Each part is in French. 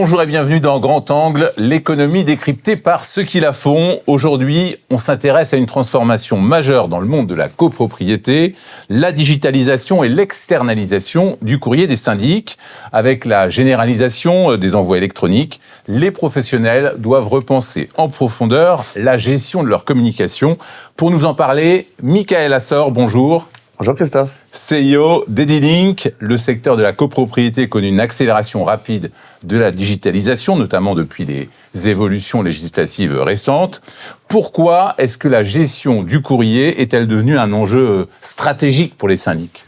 Bonjour et bienvenue dans Grand Angle, l'économie décryptée par ceux qui la font. Aujourd'hui, on s'intéresse à une transformation majeure dans le monde de la copropriété, la digitalisation et l'externalisation du courrier des syndics. Avec la généralisation des envois électroniques, les professionnels doivent repenser en profondeur la gestion de leur communication. Pour nous en parler, Michael Assor, bonjour. Bonjour Christophe. CEO d'Edilink, le secteur de la copropriété connaît une accélération rapide de la digitalisation, notamment depuis les évolutions législatives récentes. Pourquoi est-ce que la gestion du courrier est-elle devenue un enjeu stratégique pour les syndics ?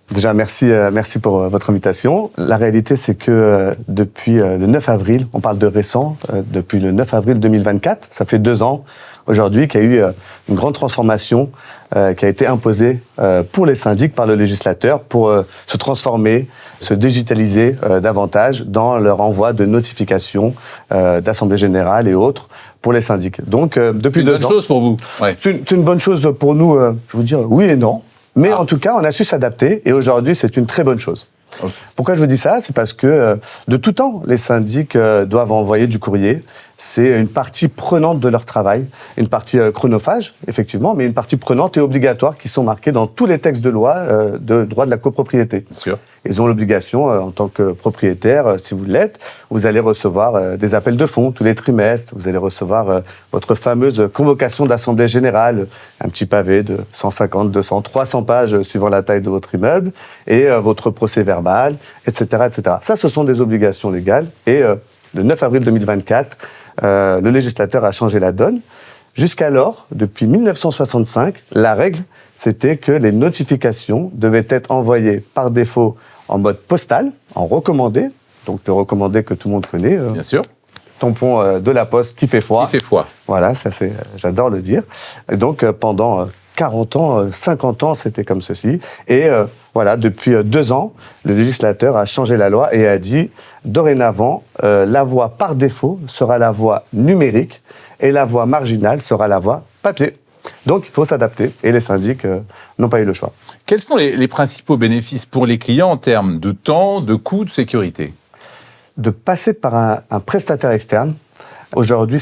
Déjà, merci pour votre invitation. La réalité, c'est que depuis le 9 avril, on parle de récent, depuis le 9 avril 2024, ça fait 2 ans aujourd'hui qu'il y a eu une grande transformation qui a été imposée pour les syndics par le législateur pour se transformer, se digitaliser davantage dans leur envoi de notifications d'assemblée générale et autres pour les syndics. Donc, depuis 2 ans... C'est une bonne chose pour vous. Ouais. C'est une bonne chose pour nous, je vous dis oui et non. Mais en tout cas, on a su s'adapter et aujourd'hui, c'est une très bonne chose. Okay. Pourquoi je vous dis ça ? C'est parce que de tout temps, les syndics doivent envoyer du courrier. C'est une partie prenante de leur travail, une partie chronophage, effectivement, mais une partie prenante et obligatoire qui sont marquées dans tous les textes de loi de droit de la copropriété. Bien sûr. Ils ont l'obligation, en tant que propriétaire, si vous l'êtes, vous allez recevoir des appels de fonds tous les trimestres, vous allez recevoir votre fameuse convocation d'assemblée générale, un petit pavé de 150, 200, 300 pages suivant la taille de votre immeuble, et votre procès verbal, etc., etc. Ça, ce sont des obligations légales, et le 9 avril 2024, le législateur a changé la donne. Jusqu'alors, depuis 1965, la règle, c'était que les notifications devaient être envoyées par défaut en mode postal, en recommandé, donc le recommandé que tout le monde connaît. Bien sûr. Tampon de la Poste qui fait foi. Qui fait foi. Voilà, ça c'est, j'adore le dire. Et donc pendant 40 ans, 50 ans, c'était comme ceci. Et voilà, depuis 2 ans, le législateur a changé la loi et a dit, dorénavant, la voie par défaut sera la voie numérique et la voie marginale sera la voie papier. Donc, il faut s'adapter et les syndics n'ont pas eu le choix. Quels sont les principaux bénéfices pour les clients en termes de temps, de coût, de sécurité ? De passer par un prestataire externe, aujourd'hui,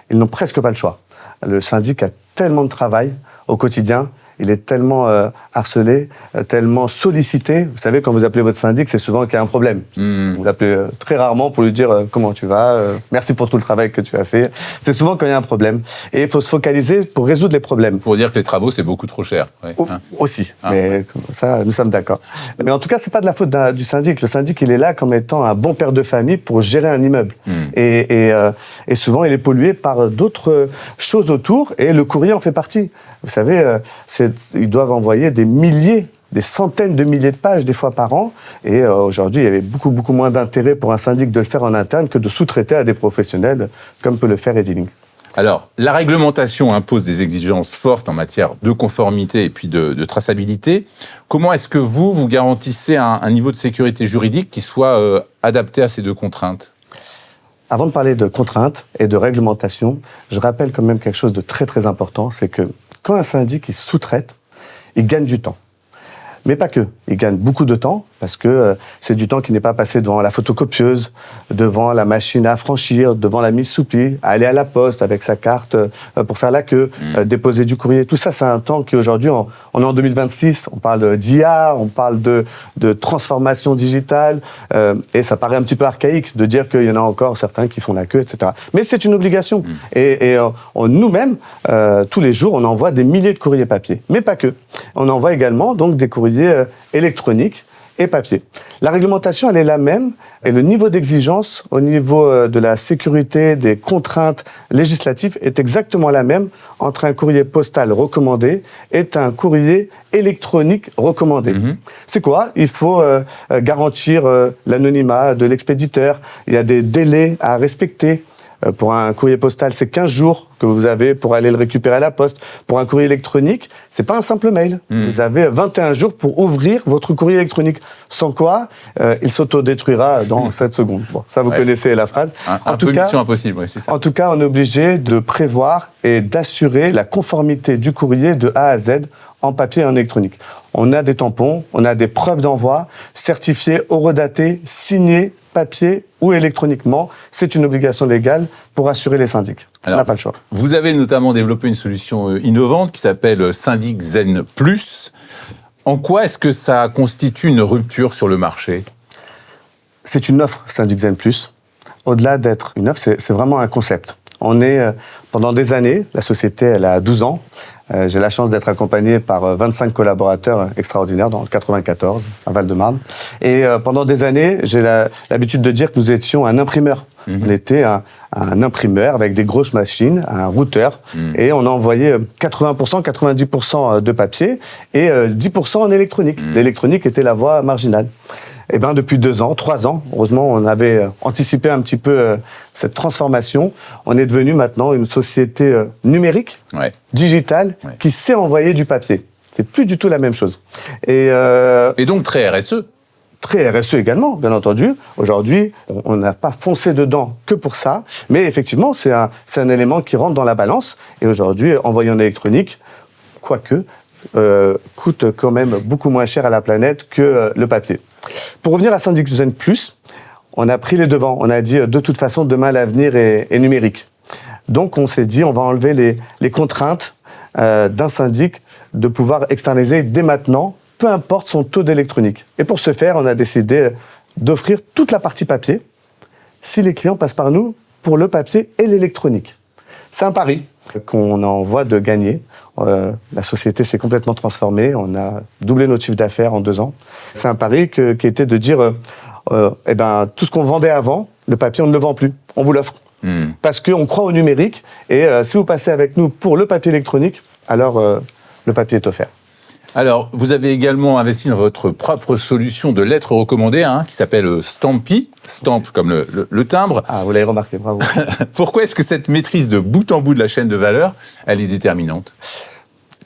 ils n'ont presque pas le choix. Le syndic a tellement de travail au quotidien, il est tellement harcelé, tellement sollicité. Vous savez, quand vous appelez votre syndic, c'est souvent qu'il y a un problème. Vous l'appelez très rarement pour lui dire comment tu vas, merci pour tout le travail que tu as fait. C'est souvent quand il y a un problème. Et il faut se focaliser pour résoudre les problèmes. Pour dire que les travaux, c'est beaucoup trop cher. Ouais. Aussi, mais ça, nous sommes d'accord. Mais en tout cas, c'est pas de la faute du syndic. Le syndic, il est là comme étant un bon père de famille pour gérer un immeuble. Et souvent, il est pollué par d'autres choses autour, et le courrier en fait partie. Vous savez, ils doivent envoyer des centaines de milliers de pages, des fois par an. Et aujourd'hui, il y avait beaucoup, beaucoup moins d'intérêt pour un syndic de le faire en interne que de sous-traiter à des professionnels, comme peut le faire Edilink. Alors, la réglementation impose des exigences fortes en matière de conformité et puis de traçabilité. Comment est-ce que vous garantissez un niveau de sécurité juridique qui soit adapté à ces 2 contraintes ? Avant de parler de contraintes et de réglementation, je rappelle quand même quelque chose de très, très important, c'est que quand un syndic sous-traite, il gagne du temps. Mais pas que. Il gagne beaucoup de temps parce que c'est du temps qui n'est pas passé devant la photocopieuse, devant la machine à franchir, devant la mise sous pli, à aller à la poste avec sa carte pour faire la queue, déposer du courrier. Tout ça, c'est un temps qui aujourd'hui, on est en 2026, on parle d'IA, on parle de transformation digitale, et ça paraît un petit peu archaïque de dire qu'il y en a encore certains qui font la queue, etc. Mais c'est une obligation. Et nous-mêmes, tous les jours, on envoie des milliers de courriers papier. Mais pas que. On envoie également donc des courriers électroniques et papier. La réglementation, elle est la même, et le niveau d'exigence au niveau de la sécurité, des contraintes législatives est exactement la même entre un courrier postal recommandé et un courrier électronique recommandé. C'est quoi ? Il faut garantir l'anonymat de l'expéditeur, il y a des délais à respecter. Pour un courrier postal, c'est 15 jours que vous avez pour aller le récupérer à la poste. Pour un courrier électronique, c'est pas un simple mail. Vous avez 21 jours pour ouvrir votre courrier électronique. Sans quoi, il s'autodétruira dans 7 secondes. Bon, ça, vous connaissez la phrase. Un peu mission impossible, c'est ça. En tout cas, on est obligé de prévoir et d'assurer la conformité du courrier de A à Z en papier et en électronique. On a des tampons, on a des preuves d'envoi certifiées, horodatées, signées papier ou électroniquement. C'est une obligation légale pour assurer les syndics. On n'a pas le choix. Vous avez notamment développé une solution innovante qui s'appelle Syndic Zen Plus. En quoi est-ce que ça constitue une rupture sur le marché ? C'est une offre Syndic Zen Plus. Au-delà d'être une offre, c'est vraiment un concept. On est, pendant des années, la société, elle a 12 ans. J'ai la chance d'être accompagné par 25 collaborateurs extraordinaires dans le 94, à Val-de-Marne. Et pendant des années, j'ai l'habitude de dire que nous étions un imprimeur. On était un imprimeur avec des grosses machines, un routeur, et on envoyait 80%, 90% de papier et 10% en électronique. L'électronique était la voie marginale. Eh ben, depuis 2 ans, 3 ans, heureusement, on avait anticipé un petit peu cette transformation. On est devenu maintenant une société numérique, digitale, qui sait envoyer du papier. C'est plus du tout la même chose. Et donc très RSE. Très RSE également, bien entendu. Aujourd'hui, on n'a pas foncé dedans que pour ça, mais effectivement, c'est un élément qui rentre dans la balance. Et aujourd'hui, envoyer en électronique, quoique, coûte quand même beaucoup moins cher à la planète que le papier. Pour revenir à Syndic Zen Plus, on a pris les devants. On a dit, de toute façon, demain, l'avenir est numérique. Donc, on s'est dit, on va enlever les contraintes d'un syndic de pouvoir externaliser dès maintenant, peu importe son taux d'électronique. Et pour ce faire, on a décidé d'offrir toute la partie papier si les clients passent par nous pour le papier et l'électronique. C'est un pari qu'on en voit de gagner. La société s'est complètement transformée. On a doublé notre chiffre d'affaires en 2 ans. C'est un pari qui était de dire, tout ce qu'on vendait avant, le papier, on ne le vend plus. On vous l'offre. Parce qu'on croit au numérique. Et si vous passez avec nous pour le papier électronique, alors le papier est offert. Alors, vous avez également investi dans votre propre solution de lettres recommandées, qui s'appelle Stampy, Stamp comme le timbre. Ah, vous l'avez remarqué, bravo. Pourquoi est-ce que cette maîtrise de bout en bout de la chaîne de valeur, elle est déterminante ?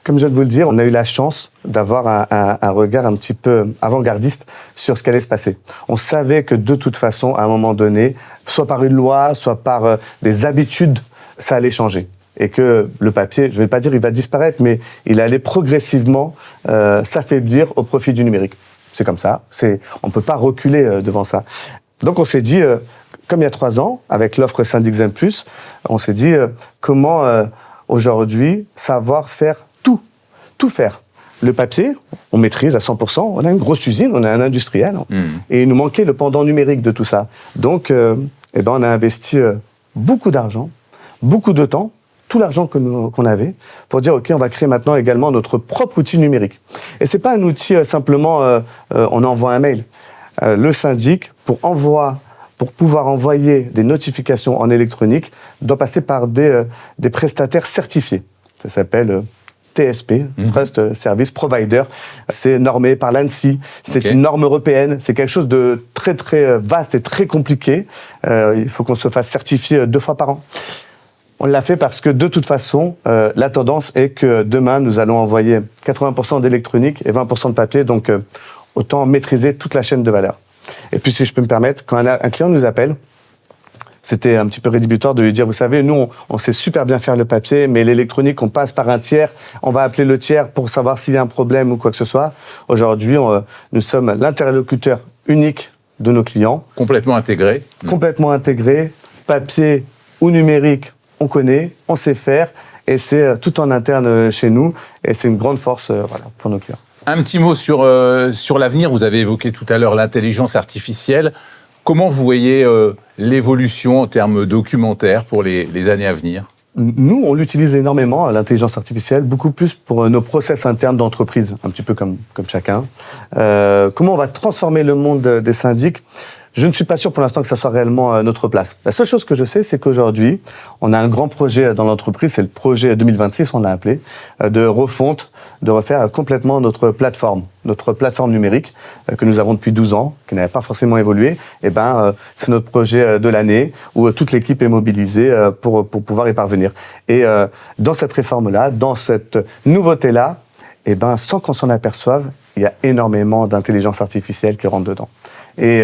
Comme je viens de vous le dire, on a eu la chance d'avoir un regard un petit peu avant-gardiste sur ce qui allait se passer. On savait que de toute façon, à un moment donné, soit par une loi, soit par des habitudes, ça allait changer. Et que le papier, je ne vais pas dire il va disparaître, mais il allait progressivement s'affaiblir au profit du numérique. C'est comme ça, on ne peut pas reculer devant ça. Donc on s'est dit, comme il y a 3 ans, avec l'offre Syndic Zen Plus, on s'est dit comment aujourd'hui savoir faire tout faire. Le papier, on maîtrise à 100%, on a une grosse usine, on a un industriel, et il nous manquait le pendant numérique de tout ça. Donc on a investi beaucoup d'argent, beaucoup de temps, tout l'argent qu'on avait, pour dire, OK, on va créer maintenant également notre propre outil numérique. Et c'est pas un outil simplement, on envoie un mail. Le syndic, pour pouvoir envoyer des notifications en électronique, doit passer par des prestataires certifiés. Ça s'appelle TSP, Trust Service Provider. C'est normé par l'ANSSI. C'est une norme européenne. C'est quelque chose de très, très vaste et très compliqué. Il faut qu'on se fasse certifier 2 fois par an. On l'a fait parce que, de toute façon, la tendance est que demain, nous allons envoyer 80% d'électronique et 20% de papier, donc autant maîtriser toute la chaîne de valeur. Et puis, si je peux me permettre, quand un client nous appelle, c'était un petit peu rédhibitoire de lui dire, vous savez, nous, on sait super bien faire le papier, mais l'électronique, on passe par un tiers, on va appeler le tiers pour savoir s'il y a un problème ou quoi que ce soit. Aujourd'hui, nous sommes l'interlocuteur unique de nos clients. Complètement intégré. Complètement intégré, papier ou numérique, on connaît, on sait faire, et c'est tout en interne chez nous, et c'est une grande force pour nos clients. Un petit mot sur l'avenir. Vous avez évoqué tout à l'heure l'intelligence artificielle. Comment vous voyez l'évolution en termes documentaires pour les années à venir ? Nous, on l'utilise énormément, l'intelligence artificielle, beaucoup plus pour nos process internes d'entreprise, un petit peu comme chacun. Comment on va transformer le monde des syndics ? Je ne suis pas sûr pour l'instant que ça soit réellement notre place. La seule chose que je sais, c'est qu'aujourd'hui, on a un grand projet dans l'entreprise, c'est le projet 2026, on l'a appelé, de refonte, de refaire complètement notre plateforme numérique que nous avons depuis 12 ans, qui n'avait pas forcément évolué. C'est notre projet de l'année où toute l'équipe est mobilisée pour pouvoir y parvenir. Et dans cette réforme-là, dans cette nouveauté-là, sans qu'on s'en aperçoive, il y a énormément d'intelligence artificielle qui rentre dedans. Et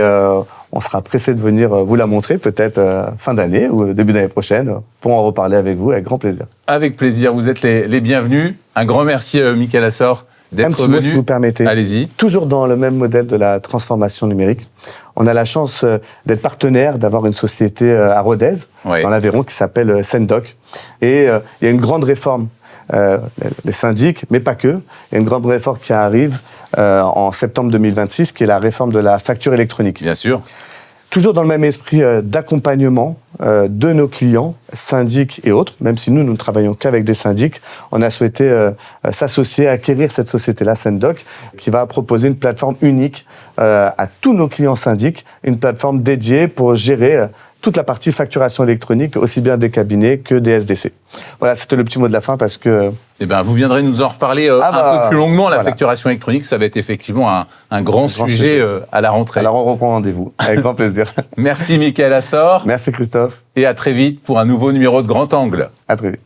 on sera pressé de venir vous la montrer, peut-être fin d'année ou début d'année prochaine, pour en reparler avec vous, avec grand plaisir. Avec plaisir, vous êtes les bienvenus. Un grand merci, Michael Assor. d'être mot, venu. si vous permettez. Allez-y. Toujours dans le même modèle de la transformation numérique. On a la chance d'être partenaire, d'avoir une société à Rodez, dans l'Aveyron, qui s'appelle Sendoc. Et il y a une grande réforme, les syndics, mais pas que. Il y a une grande réforme qui arrive en septembre 2026, qui est la réforme de la facture électronique. Bien sûr. Toujours dans le même esprit d'accompagnement de nos clients, syndics et autres, même si nous ne travaillons qu'avec des syndics, on a souhaité s'associer, acquérir cette société-là, Sendoc, qui va proposer une plateforme unique à tous nos clients syndics, une plateforme dédiée pour gérer toute la partie facturation électronique, aussi bien des cabinets que des SDC. Voilà, c'était le petit mot de la fin parce que... Eh bien, vous viendrez nous en reparler un peu plus longuement. La facturation électronique, ça va être effectivement un grand sujet à la rentrée. Alors, on reprend rendez-vous, avec grand plaisir. Merci, Michael Assor. Merci, Christophe. Et à très vite pour un nouveau numéro de Grand Angle. À très vite.